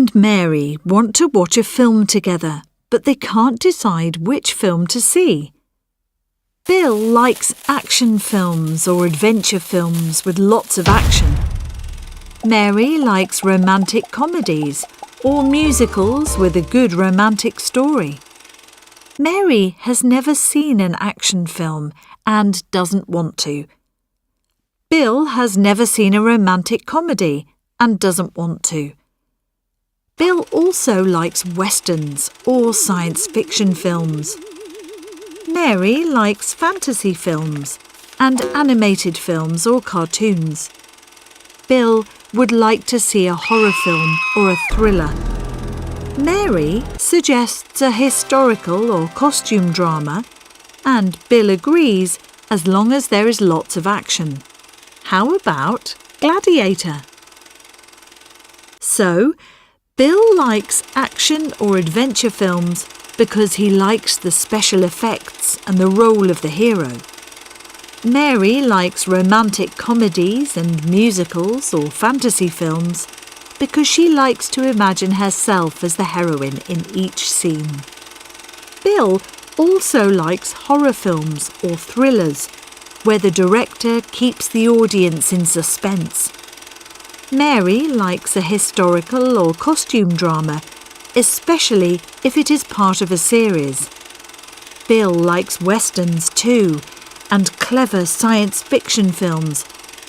and Mary want to watch a film together, but they can't decide which film to see. Bill likes action films or adventure films with lots of action. Mary likes romantic comedies or musicals with a good romantic story. Mary has never seen an action film and doesn't want to. Bill has never seen a romantic comedy and doesn't want to. Bill also likes westerns or science fiction films. Mary likes fantasy films and animated films or cartoons. Bill would like to see a horror film or a thriller. Mary suggests a historical or costume drama, and Bill agrees as long as there is lots of action. How about Gladiator? So, Bill likes action or adventure films because he likes the special effects and the role of the hero. Mary likes romantic comedies and musicals or fantasy films because she likes to imagine herself as the heroine in each scene. Bill also likes horror films or thrillers where the director keeps the audience in suspense. Mary likes a historical or costume drama, especially if it is part of a series. Bill likes westerns too, and clever science fiction films,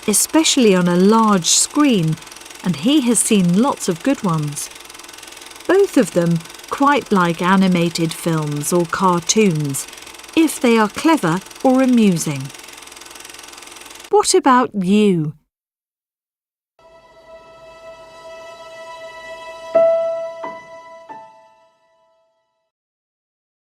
especially on a large screen, and he has seen lots of good ones. Both of them quite like animated films or cartoons, if they are clever or amusing. What about you?